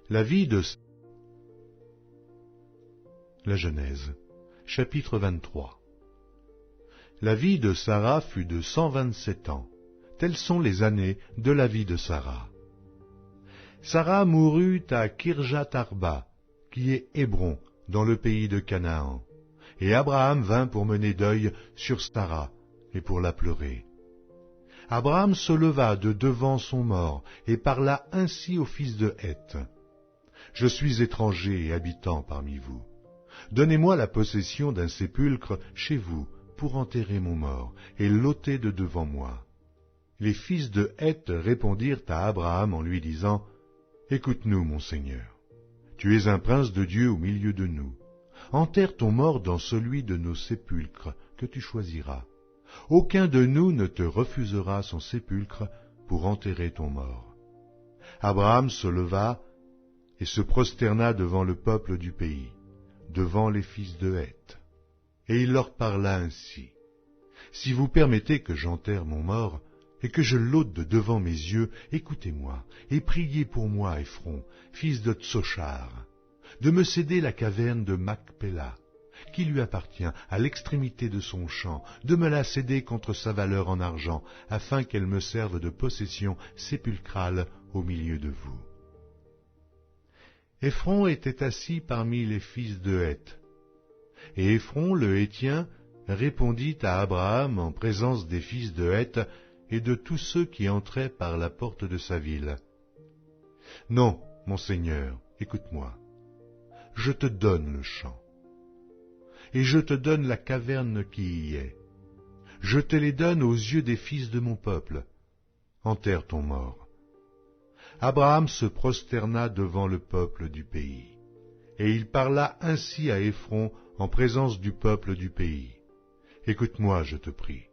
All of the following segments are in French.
La vie de la Genèse, chapitre 23. La vie de Sarah fut de 127 ans. Telles sont les années de la vie de Sarah. Sarah mourut à Kirjath-Arba, qui est Hébron, dans le pays de Canaan. Et Abraham vint pour mener deuil sur Sarah et pour la pleurer. Abraham se leva de devant son mort et parla ainsi au fils de Heth. « Je suis étranger et habitant parmi vous. Donnez-moi la possession d'un sépulcre chez vous pour enterrer mon mort et l'ôter de devant moi. » Les fils de Heth répondirent à Abraham en lui disant, « Écoute-nous, mon Seigneur. Tu es un prince de Dieu au milieu de nous. Enterre ton mort dans celui de nos sépulcres que tu choisiras. Aucun de nous ne te refusera son sépulcre pour enterrer ton mort. » Abraham se leva et se prosterna devant le peuple du pays, devant les fils de Heth. Et il leur parla ainsi. « Si vous permettez que j'enterre mon mort, et que je l'ôte de devant mes yeux, écoutez-moi, et priez pour moi, Ephron, fils de Tsochar, de me céder la caverne de Macpéla, qui lui appartient à l'extrémité de son champ, de me la céder contre sa valeur en argent, afin qu'elle me serve de possession sépulcrale au milieu de vous. » Ephron était assis parmi les fils de Heth. Et Ephron le Héthien répondit à Abraham en présence des fils de Heth et de tous ceux qui entraient par la porte de sa ville. « Non, mon Seigneur, écoute-moi. Je te donne le champ, et je te donne la caverne qui y est. Je te les donne aux yeux des fils de mon peuple. Enterre ton mort. » Abraham se prosterna devant le peuple du pays, et il parla ainsi à Ephron en présence du peuple du pays. « Écoute-moi, je te prie.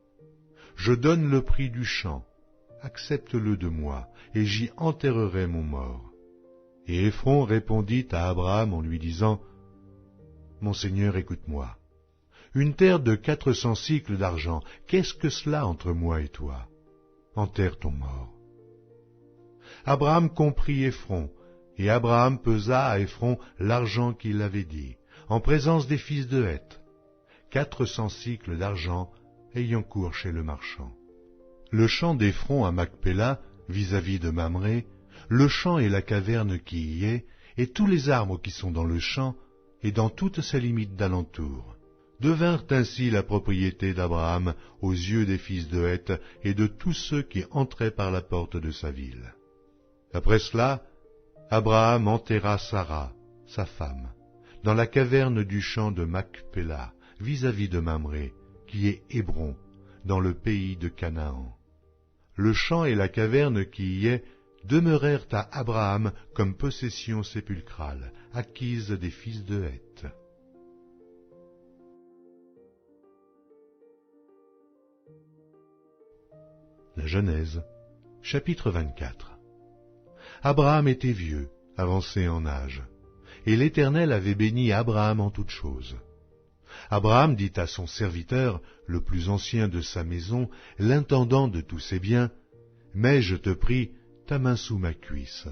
Je donne le prix du champ, accepte-le de moi, et j'y enterrerai mon mort. » Et Ephron répondit à Abraham en lui disant, « Mon Seigneur, écoute-moi. Une terre de 400 cycles d'argent, qu'est-ce que cela entre moi et toi? Enterre ton mort. » Abraham comprit Ephron, et Abraham pesa à Ephron l'argent qu'il avait dit, en présence des fils de Heth, 400 cycles d'argent ayant cours chez le marchand. Le champ d'Ephron à Macpéla, vis-à-vis de Mamré, le champ et la caverne qui y est, et tous les arbres qui sont dans le champ, et dans toutes ses limites d'alentour, devinrent ainsi la propriété d'Abraham aux yeux des fils de Heth et de tous ceux qui entraient par la porte de sa ville. Après cela, Abraham enterra Sarah, sa femme, dans la caverne du champ de Macpéla, vis-à-vis de Mamré, qui est Hébron, dans le pays de Canaan. Le champ et la caverne qui y est demeurèrent à Abraham comme possession sépulcrale, acquise des fils de Heth. La Genèse, chapitre 24. Abraham était vieux, avancé en âge, et l'Éternel avait béni Abraham en toutes choses. Abraham dit à son serviteur, le plus ancien de sa maison, l'intendant de tous ses biens, « Mets, je te prie, ta main sous ma cuisse,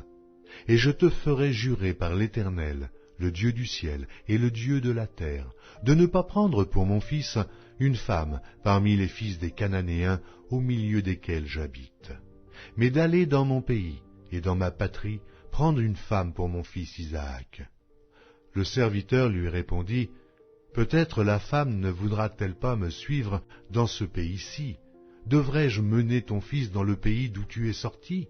et je te ferai jurer par l'Éternel, le Dieu du ciel et le Dieu de la terre, de ne pas prendre pour mon fils une femme parmi les fils des Cananéens au milieu desquels j'habite, mais d'aller dans mon pays et dans ma patrie prendre une femme pour mon fils Isaac. » Le serviteur lui répondit, « Peut-être la femme ne voudra-t-elle pas me suivre dans ce pays-ci? Devrais-je mener ton fils dans le pays d'où tu es sorti? »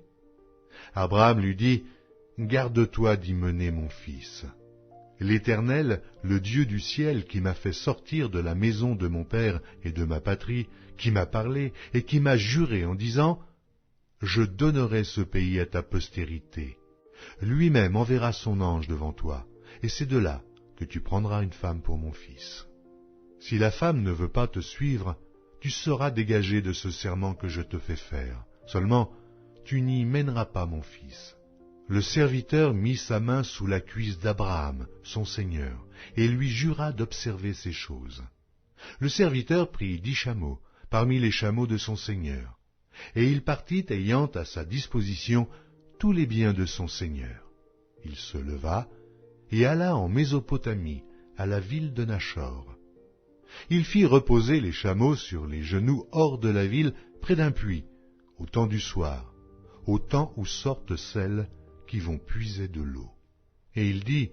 Abraham lui dit, « Garde-toi d'y mener mon fils. L'Éternel, le Dieu du ciel qui m'a fait sortir de la maison de mon père et de ma patrie, qui m'a parlé et qui m'a juré en disant, « Je donnerai ce pays à ta postérité. Lui-même enverra son ange devant toi, et c'est de là que tu prendras une femme pour mon fils. Si la femme ne veut pas te suivre, tu seras dégagé de ce serment que je te fais faire. Seulement, tu n'y mèneras pas mon fils. » Le serviteur mit sa main sous la cuisse d'Abraham, son seigneur, et lui jura d'observer ces choses. Le serviteur prit 10 chameaux, parmi les chameaux de son seigneur, et il partit ayant à sa disposition tous les biens de son seigneur. Il se leva et alla en Mésopotamie, à la ville de Nachor. Il fit reposer les chameaux sur les genoux hors de la ville, près d'un puits, au temps du soir, au temps où sortent celles qui vont puiser de l'eau. Et il dit,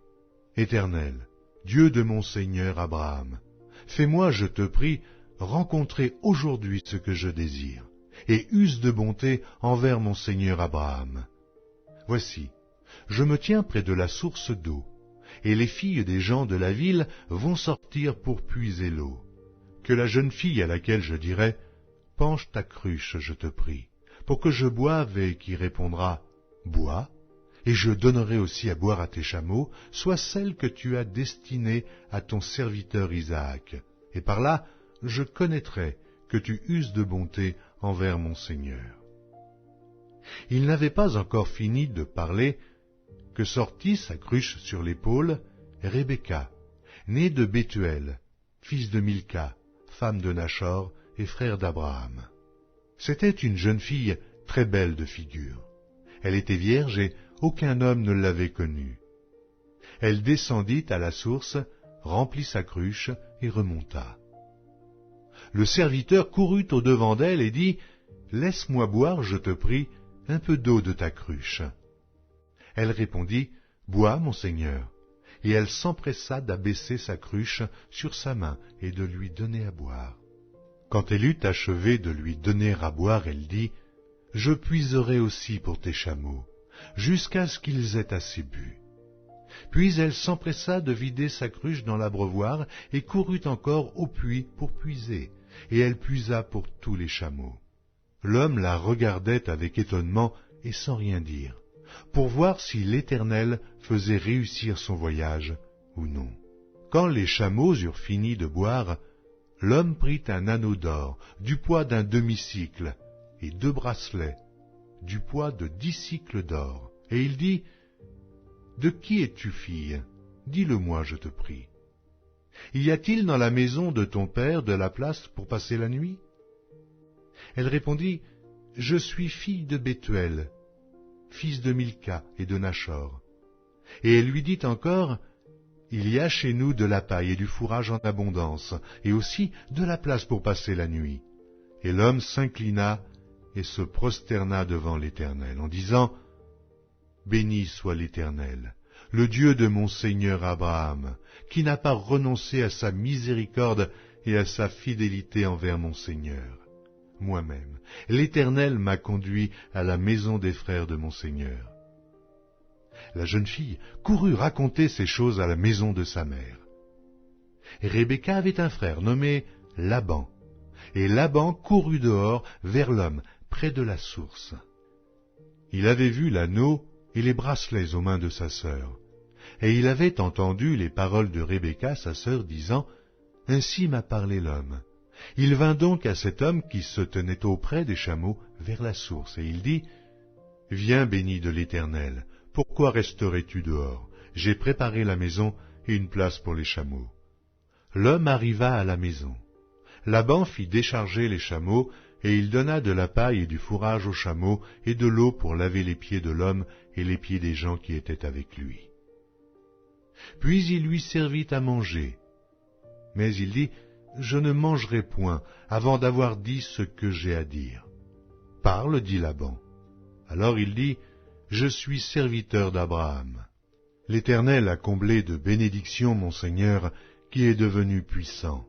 « Éternel, Dieu de mon seigneur Abraham, fais-moi, je te prie, rencontrer aujourd'hui ce que je désire, et use de bonté envers mon seigneur Abraham. Voici, je me tiens près de la source d'eau, et les filles des gens de la ville vont sortir pour puiser l'eau. Que la jeune fille à laquelle je dirai, « Penche ta cruche, je te prie, pour que je boive, et qui répondra, « Bois », et je donnerai aussi à boire à tes chameaux, soit celle que tu as destinée à ton serviteur Isaac, et par là je connaîtrai que tu uses de bonté envers mon Seigneur. » Il n'avait pas encore fini de parler que sortit sa cruche sur l'épaule Rebecca, née de Bethuel, fils de Milca, femme de Nachor et frère d'Abraham. C'était une jeune fille très belle de figure. Elle était vierge et aucun homme ne l'avait connue. Elle descendit à la source, remplit sa cruche et remonta. Le serviteur courut au-devant d'elle et dit, « Laisse-moi boire, je te prie, un peu d'eau de ta cruche. » Elle répondit, « Bois, mon Seigneur. » Et elle s'empressa d'abaisser sa cruche sur sa main et de lui donner à boire. Quand elle eut achevé de lui donner à boire, elle dit, « Je puiserai aussi pour tes chameaux, jusqu'à ce qu'ils aient assez bu. » Puis elle s'empressa de vider sa cruche dans l'abreuvoir et courut encore au puits pour puiser, et elle puisa pour tous les chameaux. L'homme la regardait avec étonnement et sans rien dire, pour voir si l'Éternel faisait réussir son voyage ou non. Quand les chameaux eurent fini de boire, l'homme prit un anneau d'or, du poids d'un demi-cycle, et 2 bracelets, du poids de 10 cycles d'or, et il dit, « De qui es-tu, fille? Dis-le-moi, je te prie. Y a-t-il dans la maison de ton père de la place pour passer la nuit ?» Elle répondit, « Je suis fille de Bethuel, fils de Milca et de Nachor. » Et elle lui dit encore, « Il y a chez nous de la paille et du fourrage en abondance, et aussi de la place pour passer la nuit. » Et l'homme s'inclina et se prosterna devant l'Éternel, en disant, « Béni soit l'Éternel, le Dieu de mon Seigneur Abraham, qui n'a pas renoncé à sa miséricorde et à sa fidélité envers mon Seigneur. Moi-même, l'Éternel m'a conduit à la maison des frères de mon Seigneur. » La jeune fille courut raconter ces choses à la maison de sa mère. Rebecca avait un frère nommé Laban, et Laban courut dehors vers l'homme, près de la source. Il avait vu l'anneau et les bracelets aux mains de sa sœur, et il avait entendu les paroles de Rebecca, sa sœur, disant, « Ainsi m'a parlé l'homme. » Il vint donc à cet homme qui se tenait auprès des chameaux vers la source, et il dit, « Viens, béni de l'Éternel, pourquoi resterais-tu dehors? J'ai préparé la maison et une place pour les chameaux. » L'homme arriva à la maison. Laban fit décharger les chameaux, et il donna de la paille et du fourrage aux chameaux, et de l'eau pour laver les pieds de l'homme et les pieds des gens qui étaient avec lui. Puis il lui servit à manger. Mais il dit, « Je ne mangerai point avant d'avoir dit ce que j'ai à dire. » « Parle, dit Laban. Alors il dit, « Je suis serviteur d'Abraham. L'Éternel a comblé de bénédictions mon Seigneur, qui est devenu puissant.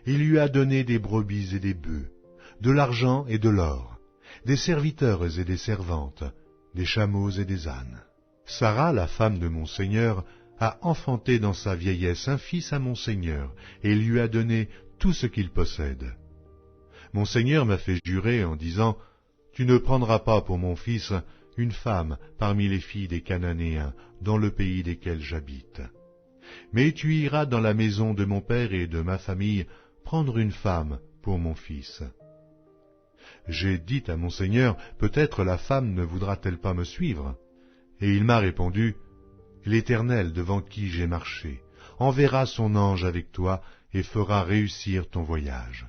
Il lui a donné des brebis et des bœufs, de l'argent et de l'or, des serviteurs et des servantes, des chameaux et des ânes. Sarah, la femme de mon Seigneur, a enfanté dans sa vieillesse un fils à mon Seigneur, et lui a donné tout ce qu'il possède. Mon Seigneur m'a fait jurer en disant, « Tu ne prendras pas pour mon fils une femme parmi les filles des Cananéens, dans le pays desquels j'habite. Mais tu iras dans la maison de mon père et de ma famille prendre une femme pour mon fils. » J'ai dit à mon Seigneur, « Peut-être la femme ne voudra-t-elle pas me suivre ?» Et il m'a répondu, « L'Éternel devant qui j'ai marché enverra son ange avec toi et fera réussir ton voyage.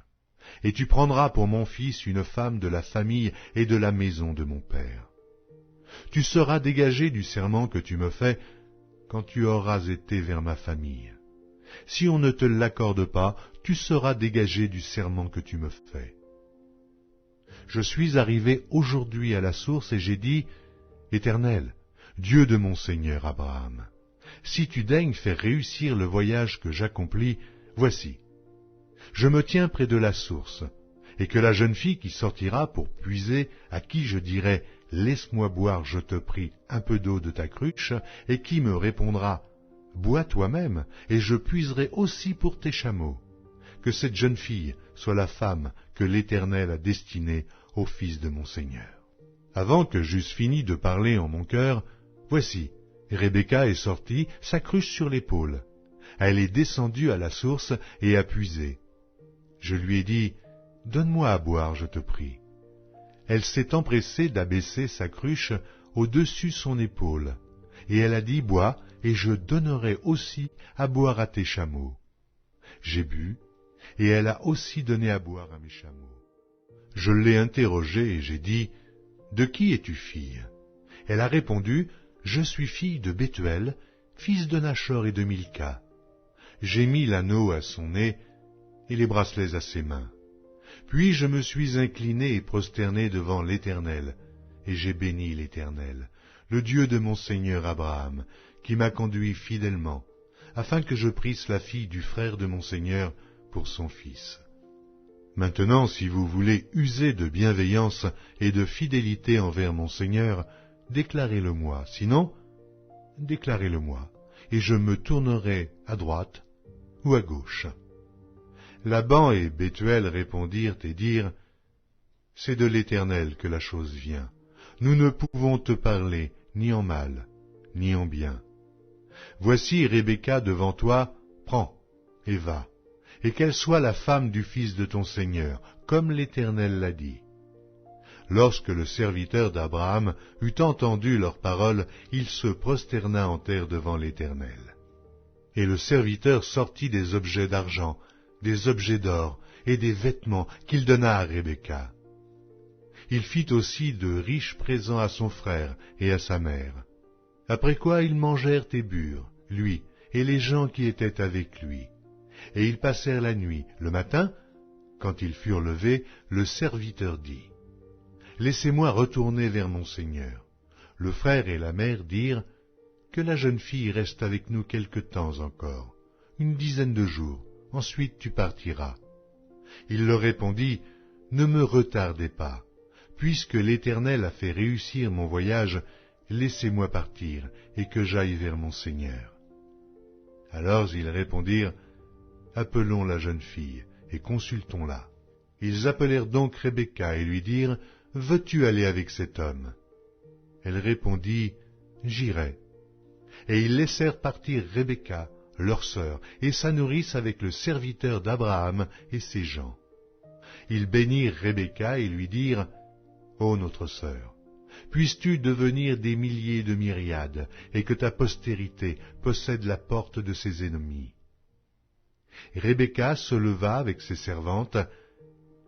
Et tu prendras pour mon fils une femme de la famille et de la maison de mon père. » tu seras dégagé du serment que tu me fais quand tu auras été vers ma famille. Si on ne te l'accorde pas, tu seras dégagé du serment que tu me fais. Je suis arrivé aujourd'hui à la source et j'ai dit, Éternel, Dieu de mon Seigneur Abraham, si tu daignes faire réussir le voyage que j'accomplis, voici, je me tiens près de la source, et que la jeune fille qui sortira pour puiser, à qui je dirai, laisse-moi boire, je te prie, un peu d'eau de ta cruche, et qui me répondra, bois toi-même, et je puiserai aussi pour tes chameaux. Que cette jeune fille soit la femme que l'Éternel a destinée au fils de mon Seigneur. Avant que j'eusse fini de parler en mon cœur, voici, Rebecca est sortie, sa cruche sur l'épaule. Elle est descendue à la source et a puisé. Je lui ai dit, donne-moi à boire, je te prie. Elle s'est empressée d'abaisser sa cruche au-dessus son épaule, et elle a dit, bois, et je donnerai aussi à boire à tes chameaux. J'ai bu, et elle a aussi donné à boire à mes chameaux. Je l'ai interrogée et j'ai dit, de qui es-tu fille? Elle a répondu, je suis fille de Bethuel, fils de Nachor et de Milca. J'ai mis l'anneau à son nez et les bracelets à ses mains. Puis je me suis incliné et prosterné devant l'Éternel, et j'ai béni l'Éternel, le Dieu de mon Seigneur Abraham, qui m'a conduit fidèlement, afin que je prisse la fille du frère de mon Seigneur pour son fils. Maintenant, si vous voulez user de bienveillance et de fidélité envers mon Seigneur, déclarez-le-moi, sinon, déclarez-le-moi, et je me tournerai à droite ou à gauche. Laban et Bethuel répondirent et dirent, c'est de l'Éternel que la chose vient. Nous ne pouvons te parler ni en mal, ni en bien. Voici Rebecca devant toi, prends et va, et qu'elle soit la femme du fils de ton Seigneur, comme l'Éternel l'a dit. Lorsque le serviteur d'Abraham eut entendu leurs paroles, il se prosterna en terre devant l'Éternel. Et le serviteur sortit des objets d'argent, des objets d'or et des vêtements qu'il donna à Rebecca. Il fit aussi de riches présents à son frère et à sa mère. Après quoi ils mangèrent et burent, lui et les gens qui étaient avec lui. Et ils passèrent la nuit. Le matin, quand ils furent levés, le serviteur dit, « Laissez-moi retourner vers mon Seigneur. » Le frère et la mère dirent, « Que la jeune fille reste avec nous quelque temps encore, 10 de jours, ensuite tu partiras. » Il leur répondit, « Ne me retardez pas. Puisque l'Éternel a fait réussir mon voyage, laissez-moi partir et que j'aille vers mon Seigneur. » Alors ils répondirent, « Appelons la jeune fille et consultons-la. » Ils appelèrent donc Rebecca et lui dirent, « Veux-tu aller avec cet homme ?» Elle répondit, « J'irai. » Et ils laissèrent partir Rebecca, leur sœur, et sa nourrice avec le serviteur d'Abraham et ses gens. Ils bénirent Rebecca et lui dirent, « Ô notre sœur, puisses-tu devenir des milliers de myriades, et que ta postérité possède la porte de ses ennemis. » Rebecca se leva avec ses servantes,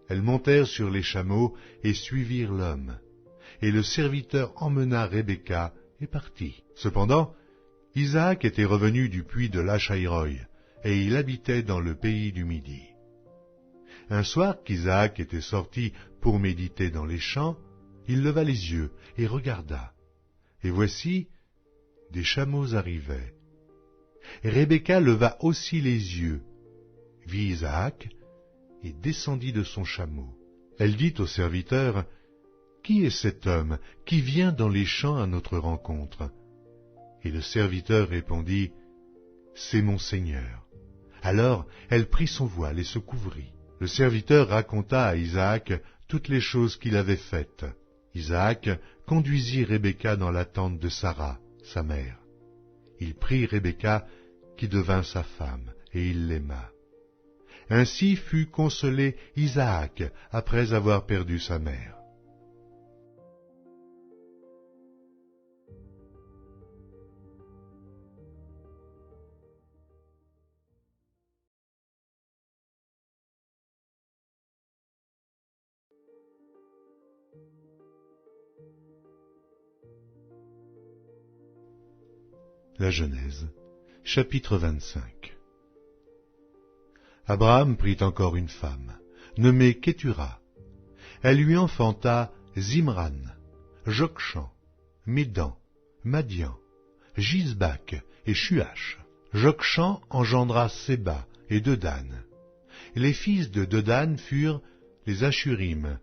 elles montèrent sur les chameaux et suivirent l'homme. Et le serviteur emmena Rebecca et partit. Cependant, Isaac était revenu du puits de Lachaïroï, et il habitait dans le pays du Midi. Un soir qu'Isaac était sorti pour méditer dans les champs, il leva les yeux et regarda. Et voici, des chameaux arrivaient. Rebecca leva aussi les yeux, vit Isaac, et descendit de son chameau. Elle dit au serviteur, « Qui est cet homme qui vient dans les champs à notre rencontre ?» Et le serviteur répondit, « C'est mon Seigneur. » Alors elle prit son voile et se couvrit. Le serviteur raconta à Isaac toutes les choses qu'il avait faites. Isaac conduisit Rebecca dans la tente de Sarah, sa mère. Il prit Rebecca, qui devint sa femme, et il l'aima. Ainsi fut consolé Isaac après avoir perdu sa mère. La Genèse, chapitre 25. Abraham prit encore une femme, nommée Kétura. Elle lui enfanta Zimran, Jokshan, Médan, Madian, Gisbak et Shuach. Jokshan engendra Séba et Dedan. Les fils de Dedan furent les Ashurim,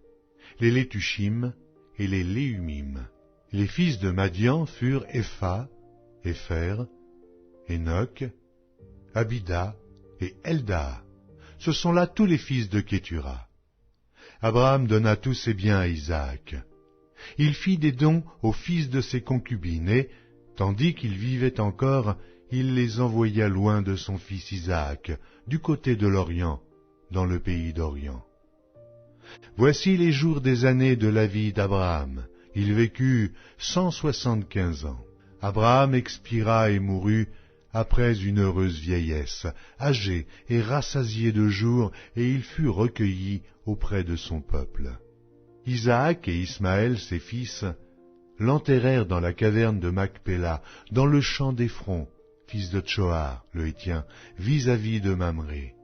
les Létushim et les Léumim. Les fils de Madian furent Épha, Épher, Enoch, Abida et Eldaa. Ce sont là tous les fils de Kétura. Abraham donna tous ses biens à Isaac. Il fit des dons aux fils de ses concubines et, tandis qu'il vivait encore, il les envoya loin de son fils Isaac, du côté de l'Orient, dans le pays d'Orient. Voici les jours des années de la vie d'Abraham. Il vécut 175 ans. Abraham expira et mourut après une heureuse vieillesse, âgé et rassasié de jours, et il fut recueilli auprès de son peuple. Isaac et Ismaël, ses fils, l'enterrèrent dans la caverne de Macpéla, dans le champ d'Éphron, fils de Tchoar, le Hétien, vis-à-vis de Mamré.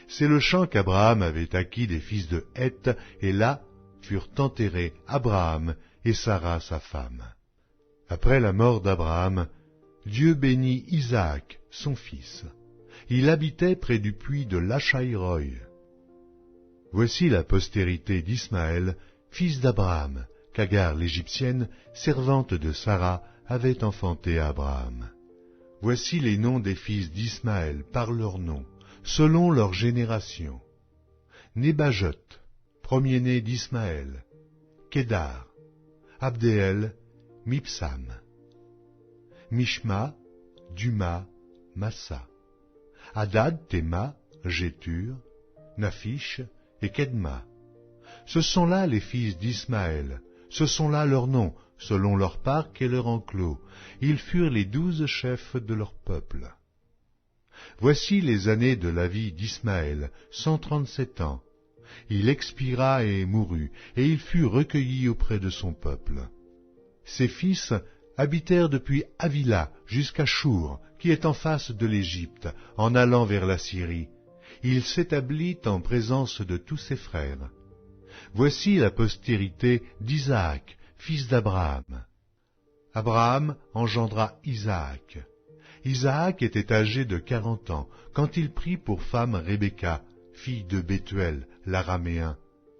C'est le champ qu'Abraham avait acquis des fils de Heth, et là furent enterrés Abraham et Sarah sa femme. Après la mort d'Abraham, Dieu bénit Isaac, son fils. Il habitait près du puits de Lachaïroï. Voici la postérité d'Ismaël, fils d'Abraham, qu'Agar l'Égyptienne, servante de Sarah, avait enfanté à Abraham. Voici les noms des fils d'Ismaël par leurs noms, selon leur génération. Nébajot, premier-né d'Ismaël, Kédar, Abdéel, Mipsam, Mishma, Duma, Massa, Hadad, Théma, Jétur, Naphish et Kedma. Ce sont là les fils d'Ismaël, ce sont là leurs noms, selon leur parc et leur enclos. Ils furent les 12 chefs de leur peuple. Voici les années de la vie d'Ismaël, 137 ans. Il expira et mourut, et il fut recueilli auprès de son peuple. Ses fils habitèrent depuis Avila jusqu'à Chour, qui est en face de l'Égypte, en allant vers la Syrie. Il s'établit en présence de tous ses frères. Voici la postérité d'Isaac, fils d'Abraham. Abraham engendra Isaac. Isaac était âgé de 40 ans, quand il prit pour femme Rebecca, fille de Bethuel, l'araméen,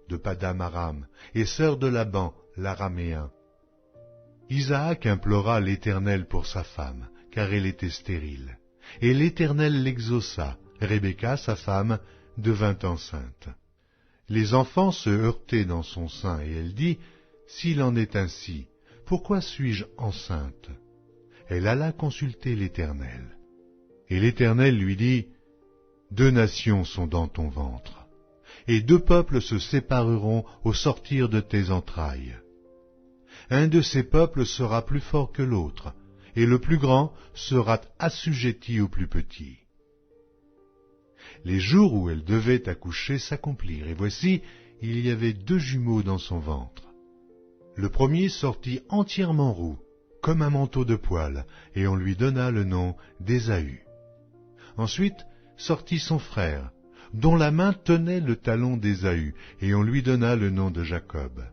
de Padam Aram, et sœur de Laban, l'araméen. Isaac implora l'Éternel pour sa femme, car elle était stérile. Et l'Éternel l'exauça. Rebecca, sa femme, devint enceinte. Les enfants se heurtaient dans son sein, et elle dit, « S'il en est ainsi, pourquoi suis-je enceinte ?» Elle alla consulter l'Éternel. Et l'Éternel lui dit, « 2 nations sont dans ton ventre, et 2 peuples se sépareront au sortir de tes entrailles. Un de ces peuples sera plus fort que l'autre, et le plus grand sera assujetti au plus petit. » Les jours où elle devait accoucher s'accomplirent, et voici, il y avait 2 jumeaux dans son ventre. Le premier sortit entièrement roux, comme un manteau de poil, et on lui donna le nom d'Ésaü. Ensuite sortit son frère, dont la main tenait le talon d'Ésaü, et on lui donna le nom de Jacob.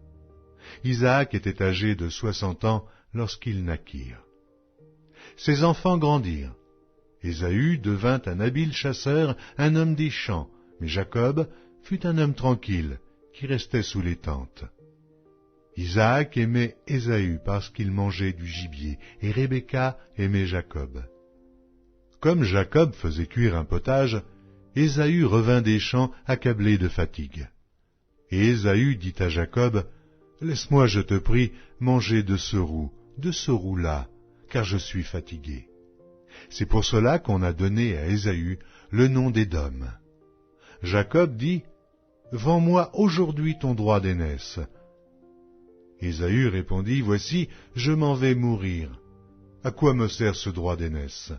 Isaac était âgé de 60 ans lorsqu'ils naquirent. Ses enfants grandirent. Ésaü devint un habile chasseur, un homme des champs, mais Jacob fut un homme tranquille, qui restait sous les tentes. Isaac aimait Ésaü parce qu'il mangeait du gibier, et Rebecca aimait Jacob. Comme Jacob faisait cuire un potage, Ésaü revint des champs accablé de fatigue. Et Ésaü dit à Jacob, « Laisse-moi, je te prie, manger de ce roux-là, car je suis fatigué. » C'est pour cela qu'on a donné à Ésaü le nom d'Édom. Jacob dit, « Vends-moi aujourd'hui ton droit d'aînesse. » Ésaü répondit, « Voici, je m'en vais mourir. À quoi me sert ce droit d'aînesse ?»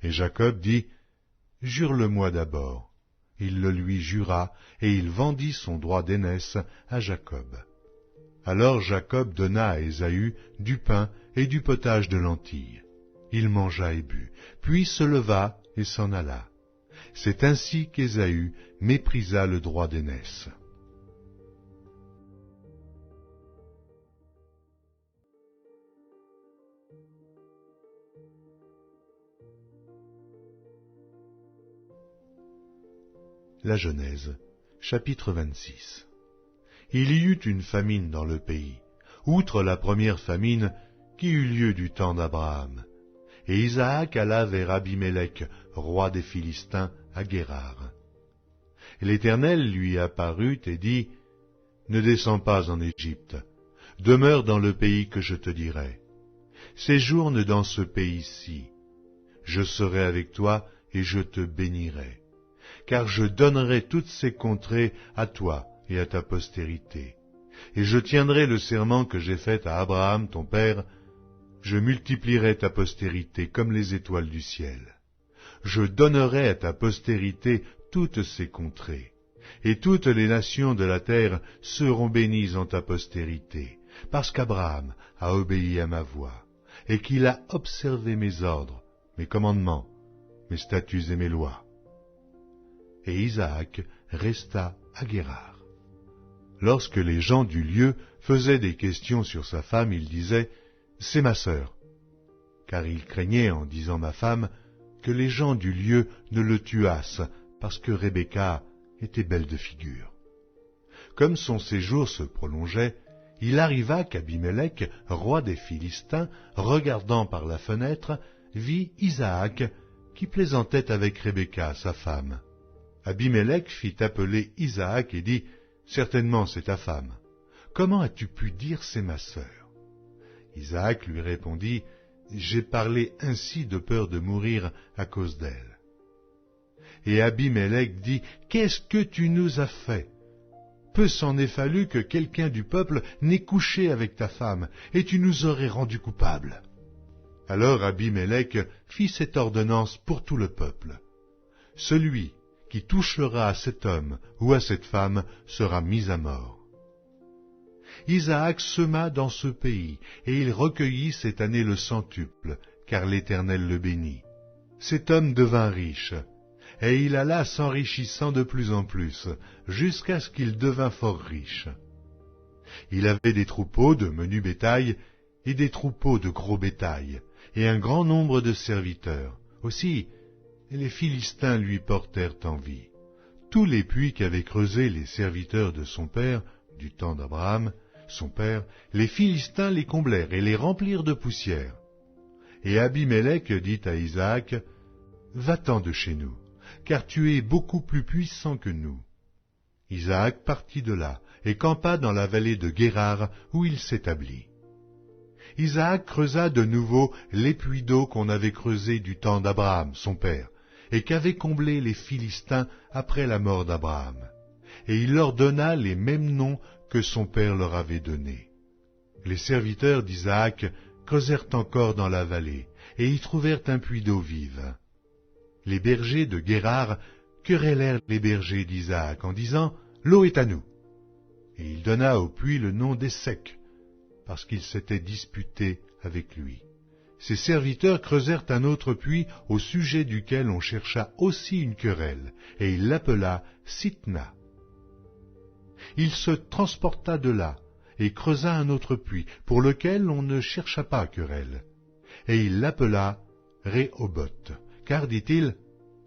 Et Jacob dit, « Jure-le-moi d'abord. » Il le lui jura, et il vendit son droit d'aînesse à Jacob. Alors Jacob donna à Ésaü du pain et du potage de lentilles. Il mangea et but, puis se leva et s'en alla. C'est ainsi qu'Ésaü méprisa le droit d'aînesse. La Genèse, chapitre 26. Il y eut une famine dans le pays, outre la première famine qui eut lieu du temps d'Abraham. Et Isaac alla vers Abimélec, roi des Philistins, à Guérar. L'Éternel lui apparut et dit, « Ne descends pas en Égypte, demeure dans le pays que je te dirai. Séjourne dans ce pays-ci. Je serai avec toi et je te bénirai. Car je donnerai toutes ces contrées à toi et à ta postérité. Et je tiendrai le serment que j'ai fait à Abraham ton père, je multiplierai ta postérité comme les étoiles du ciel. Je donnerai à ta postérité toutes ces contrées, et toutes les nations de la terre seront bénies en ta postérité, parce qu'Abraham a obéi à ma voix, et qu'il a observé mes ordres, mes commandements, mes statuts et mes lois. » Et Isaac resta à Guérar. Lorsque les gens du lieu faisaient des questions sur sa femme, il disait, « C'est ma sœur », car il craignait, en disant ma femme, que les gens du lieu ne le tuassent, parce que Rebecca était belle de figure. Comme son séjour se prolongeait, il arriva qu'Abimélec, roi des Philistins, regardant par la fenêtre, vit Isaac qui plaisantait avec Rebecca, sa femme. Abimélec fit appeler Isaac et dit, « Certainement c'est ta femme. Comment as-tu pu dire c'est ma sœur ?» Isaac lui répondit, « J'ai parlé ainsi de peur de mourir à cause d'elle. » Et Abimélec dit, « Qu'est-ce que tu nous as fait? Peu s'en est fallu que quelqu'un du peuple n'ait couché avec ta femme, et tu nous aurais rendus coupables. » Alors Abimélec fit cette ordonnance pour tout le peuple. Celui qui touchera à cet homme ou à cette femme sera mis à mort. Isaac sema dans ce pays, et il recueillit cette année le centuple, car l'Éternel le bénit. Cet homme devint riche, et il alla s'enrichissant de plus en plus, jusqu'à ce qu'il devint fort riche. Il avait des troupeaux de menu bétail, et des troupeaux de gros bétail, et un grand nombre de serviteurs. Aussi, les Philistins lui portèrent envie. Tous les puits qu'avaient creusés les serviteurs de son père, du temps d'Abraham, son père, les Philistins les comblèrent et les remplirent de poussière. Et Abimélec dit à Isaac, « Va-t'en de chez nous, car tu es beaucoup plus puissant que nous. » Isaac partit de là et campa dans la vallée de Guérar où il s'établit. Isaac creusa de nouveau les puits d'eau qu'on avait creusés du temps d'Abraham, son père, et qu'avaient comblés les Philistins après la mort d'Abraham. Et il leur donna les mêmes noms que son père leur avait donnés. Les serviteurs d'Isaac creusèrent encore dans la vallée, et y trouvèrent un puits d'eau vive. Les bergers de Guérar querellèrent les bergers d'Isaac en disant « L'eau est à nous ». Et il donna au puits le nom d'Essek, parce qu'ils s'étaient disputés avec lui. Ses serviteurs creusèrent un autre puits au sujet duquel on chercha aussi une querelle, et il l'appela Sitna. Il se transporta de là, et creusa un autre puits, pour lequel on ne chercha pas querelle, et il l'appela Rehoboth, car, dit-il,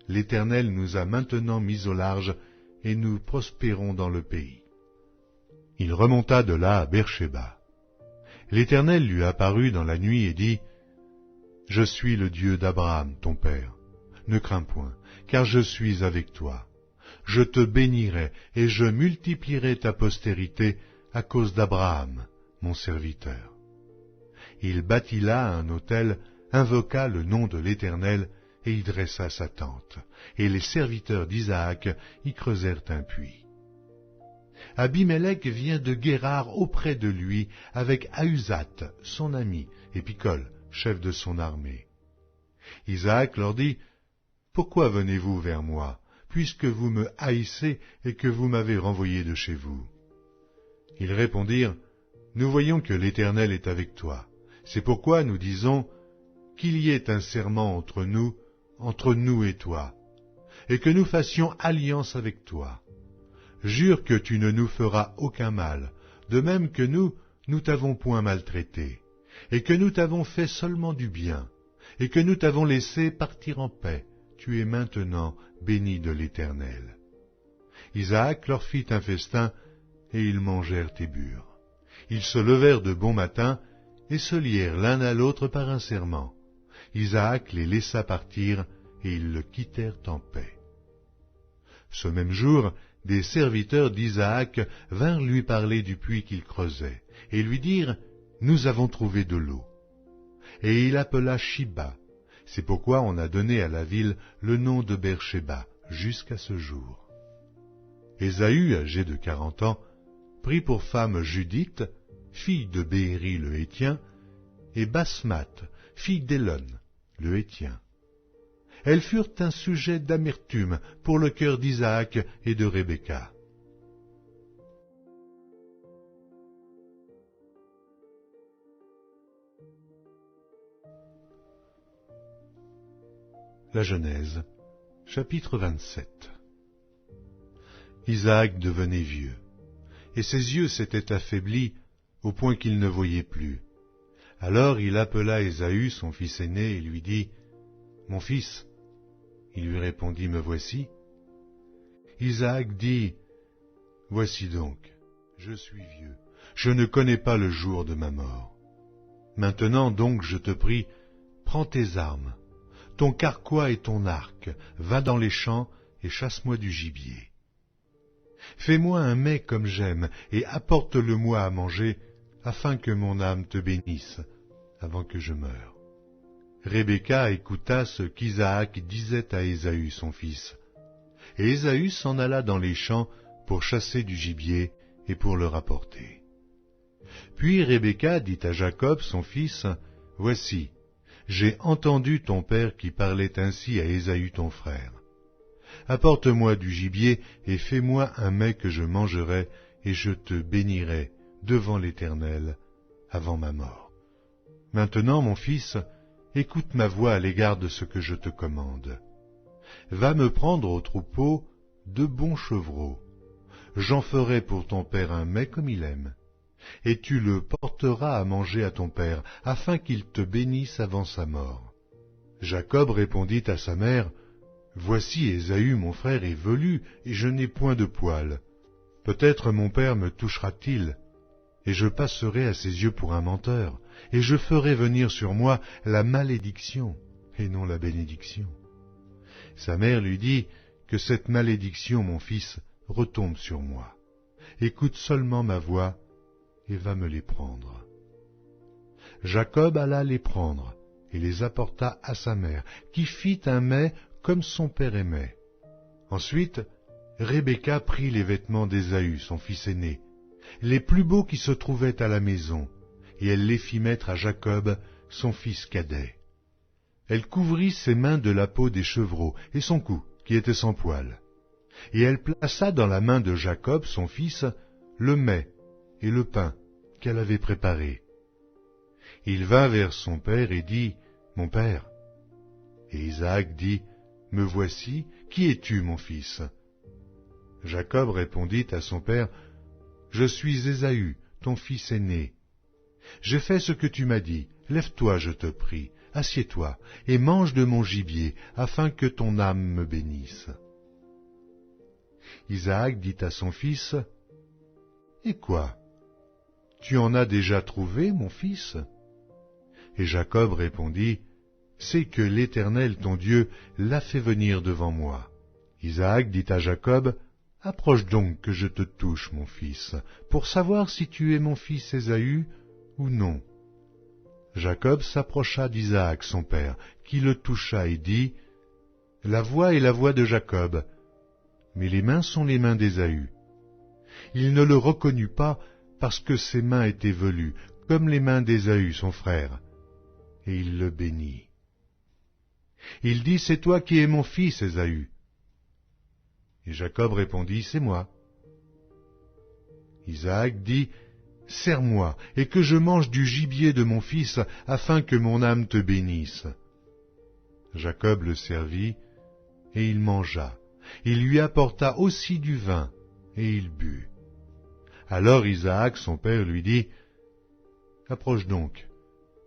l'Éternel nous a maintenant mis au large, et nous prospérons dans le pays. Il remonta de là à Beersheba. L'Éternel lui apparut dans la nuit et dit, « Je suis le Dieu d'Abraham, ton père. Ne crains point, car je suis avec toi. Je te bénirai et je multiplierai ta postérité à cause d'Abraham, mon serviteur. » Il bâtit là un autel, invoqua le nom de l'Éternel, et y dressa sa tente, et les serviteurs d'Isaac y creusèrent un puits. Abimélec vient de Guérar auprès de lui avec Ahuzat, son ami, et Picol, chef de son armée. Isaac leur dit, « Pourquoi venez-vous vers moi, puisque vous me haïssez et que vous m'avez renvoyé de chez vous ?» Ils répondirent, « Nous voyons que l'Éternel est avec toi. C'est pourquoi nous disons, qu'il y ait un serment entre nous et toi, et que nous fassions alliance avec toi. Jure que tu ne nous feras aucun mal, de même que nous t'avons point maltraité, et que nous t'avons fait seulement du bien, et que nous t'avons laissé partir en paix. Tu es maintenant béni de l'Éternel. » Isaac leur fit un festin, et ils mangèrent et burent. Ils se levèrent de bon matin, et se lièrent l'un à l'autre par un serment. Isaac les laissa partir, et ils le quittèrent en paix. Ce même jour, des serviteurs d'Isaac vinrent lui parler du puits qu'il creusait, et lui dirent, « Nous avons trouvé de l'eau. » Et il appela Shiba. C'est pourquoi on a donné à la ville le nom de Beersheba, jusqu'à ce jour. Ésaü, âgé de 40 ans, prit pour femme Judith, fille de Bééri le Héthien, et Basmath, fille d'Élon, le Héthien. Elles furent un sujet d'amertume pour le cœur d'Isaac et de Rebecca. La Genèse, chapitre 27. Isaac devenait vieux, et ses yeux s'étaient affaiblis au point qu'il ne voyait plus. Alors il appela Ésaü, son fils aîné, et lui dit, « Mon fils ?» Il lui répondit, « Me voici. » Isaac dit, « Voici donc, je suis vieux, je ne connais pas le jour de ma mort. Maintenant donc, je te prie, prends tes armes, ton carquois et ton arc, va dans les champs et chasse-moi du gibier. Fais-moi un mets comme j'aime, et apporte-le-moi à manger, afin que mon âme te bénisse, avant que je meure. » Rebecca écouta ce qu'Isaac disait à Ésaü son fils. Et Ésaü s'en alla dans les champs pour chasser du gibier et pour le rapporter. Puis Rebecca dit à Jacob son fils, « Voici, j'ai entendu ton père qui parlait ainsi à Ésaü ton frère. Apporte-moi du gibier et fais-moi un mets que je mangerai, et je te bénirai devant l'Éternel avant ma mort. Maintenant, mon fils, écoute ma voix à l'égard de ce que je te commande. Va me prendre au troupeau 2 bons chevreaux. J'en ferai pour ton père un mets comme il aime, et tu le porteras à manger à ton père, afin qu'il te bénisse avant sa mort. » Jacob répondit à sa mère, « Voici Ésaü mon frère est velu, et je n'ai point de poil. Peut-être mon père me touchera-t-il, et je passerai à ses yeux pour un menteur, et je ferai venir sur moi la malédiction, et non la bénédiction. » Sa mère lui dit, « Que cette malédiction, mon fils, retombe sur moi. Écoute seulement ma voix, et va me les prendre. » Jacob alla les prendre, et les apporta à sa mère, qui fit un mets comme son père aimait. Ensuite, Rebecca prit les vêtements d'Ésaü, son fils aîné, les plus beaux qui se trouvaient à la maison, et elle les fit mettre à Jacob, son fils cadet. Elle couvrit ses mains de la peau des chevreaux, et son cou, qui était sans poil. Et elle plaça dans la main de Jacob, son fils, le mets et le pain qu'elle avait préparé. Il vint vers son père et dit, « Mon père. » Et Isaac dit, « Me voici, qui es-tu, mon fils ?» Jacob répondit à son père, « Je suis Ésaü, ton fils aîné. J'ai fait ce que tu m'as dit, lève-toi, je te prie, assieds-toi, et mange de mon gibier, afin que ton âme me bénisse. » Isaac dit à son fils, « Et quoi? Tu en as déjà trouvé, mon fils ?» Et Jacob répondit, « C'est que l'Éternel, ton Dieu, l'a fait venir devant moi. » Isaac dit à Jacob, « Approche donc que je te touche, mon fils, pour savoir si tu es mon fils Ésaü ou non. » Jacob s'approcha d'Isaac, son père, qui le toucha et dit, « La voix est la voix de Jacob, mais les mains sont les mains d'Ésaü. » Il ne le reconnut pas parce que ses mains étaient velues, comme les mains d'Ésaü, son frère, et il le bénit. Il dit, « C'est toi qui es mon fils, Ésaü. » Et Jacob répondit, « C'est moi. » Isaac dit, « serre-moi, et que je mange du gibier de mon fils, afin que mon âme te bénisse. » Jacob le servit, et il mangea. Il lui apporta aussi du vin, et il but. Alors Isaac, son père, lui dit, « Approche donc,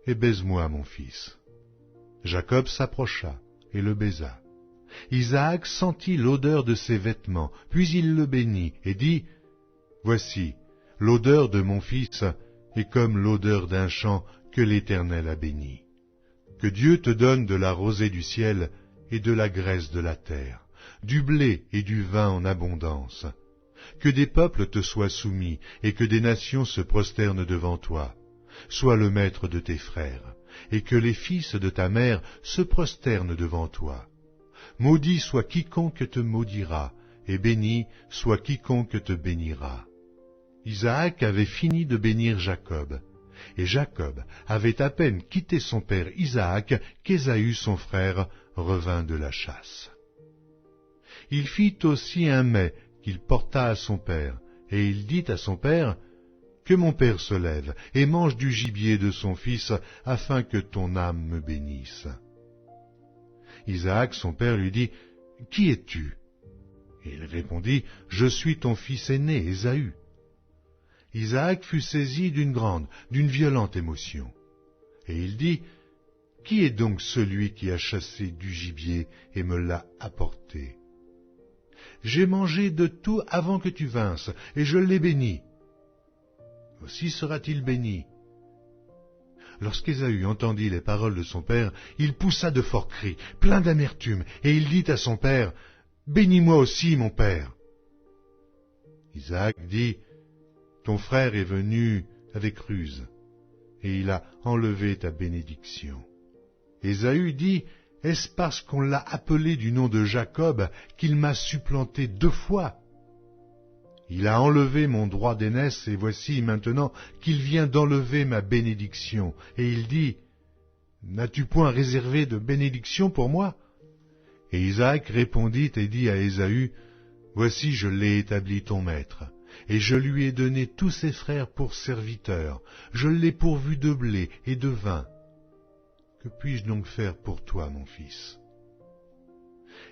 et baise-moi, mon fils. » Jacob s'approcha, et le baisa. Isaac sentit l'odeur de ses vêtements, puis il le bénit, et dit, « Voici, l'odeur de mon fils est comme l'odeur d'un champ que l'Éternel a béni. Que Dieu te donne de la rosée du ciel et de la graisse de la terre, du blé et du vin en abondance. Que des peuples te soient soumis et que des nations se prosternent devant toi. Sois le maître de tes frères, et que les fils de ta mère se prosternent devant toi. Maudit soit quiconque te maudira, et béni soit quiconque te bénira. » Isaac avait fini de bénir Jacob, et Jacob avait à peine quitté son père Isaac qu'Ésaü son frère revint de la chasse. Il fit aussi un mets qu'il porta à son père, et il dit à son père, « Que mon père se lève et mange du gibier de son fils, afin que ton âme me bénisse. » Isaac son père lui dit, « Qui es-tu » Et il répondit, « Je suis ton fils aîné, Ésaü. » Isaac fut saisi d'une violente émotion. Et il dit, « Qui est donc celui qui a chassé du gibier et me l'a apporté? J'ai mangé de tout avant que tu vinsses, et je l'ai béni. Aussi sera-t-il béni. » Lorsqu'Ésaü entendit les paroles de son père, il poussa de forts cris, plein d'amertume, et il dit à son père, « Bénis-moi aussi, mon père. » Isaac dit, « Ton frère est venu avec ruse, et il a enlevé ta bénédiction. » Ésaü dit, « Est-ce parce qu'on l'a appelé du nom de Jacob qu'il m'a supplanté 2 fois? Il a enlevé mon droit d'aînesse, et voici maintenant qu'il vient d'enlever ma bénédiction. » Et il dit, « N'as-tu point réservé de bénédiction pour moi? » Et Isaac répondit et dit à Ésaü, « Voici, je l'ai établi ton maître, et je lui ai donné tous ses frères pour serviteurs, je l'ai pourvu de blé et de vin. Que puis-je donc faire pour toi, mon fils? »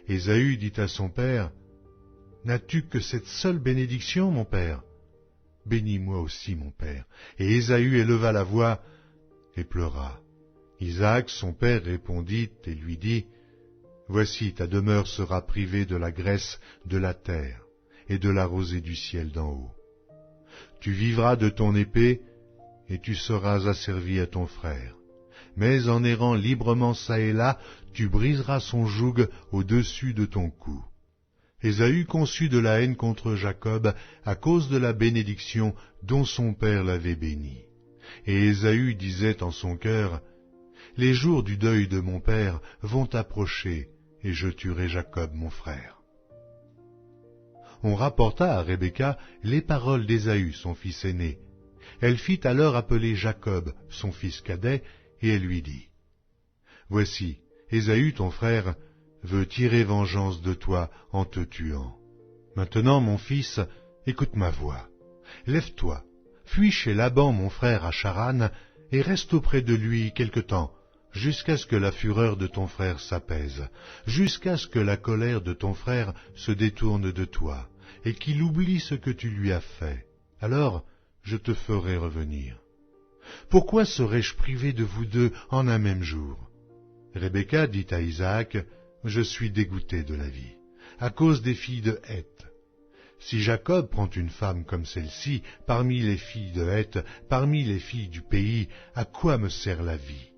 Ésaü dit à son père, « N'as-tu que cette seule bénédiction, mon père? Bénis-moi aussi, mon père. » Et Ésaü éleva la voix et pleura. Isaac, son père, répondit et lui dit, « Voici, ta demeure sera privée de la graisse de la terre et de la rosée du ciel d'en haut. Tu vivras de ton épée, et tu seras asservi à ton frère. Mais en errant librement çà et là, tu briseras son joug au-dessus de ton cou. » Ésaü conçut de la haine contre Jacob à cause de la bénédiction dont son père l'avait béni. Et Ésaü disait en son cœur, « Les jours du deuil de mon père vont approcher, et je tuerai Jacob mon frère. » On rapporta à Rebecca les paroles d'Ésaü, son fils aîné. Elle fit alors appeler Jacob, son fils cadet, et elle lui dit, « Voici, Ésaü ton frère veut tirer vengeance de toi en te tuant. Maintenant, mon fils, écoute ma voix. Lève-toi, fuis chez Laban mon frère à Charan, et reste auprès de lui quelque temps, jusqu'à ce que la fureur de ton frère s'apaise, jusqu'à ce que la colère de ton frère se détourne de toi, et qu'il oublie ce que tu lui as fait. Alors je te ferai revenir. Pourquoi serais-je privé de vous deux en un même jour? » Rebecca dit à Isaac, « Je suis dégoûté de la vie, à cause des filles de Heth. Si Jacob prend une femme comme celle-ci, parmi les filles de Heth, parmi les filles du pays, à quoi me sert la vie?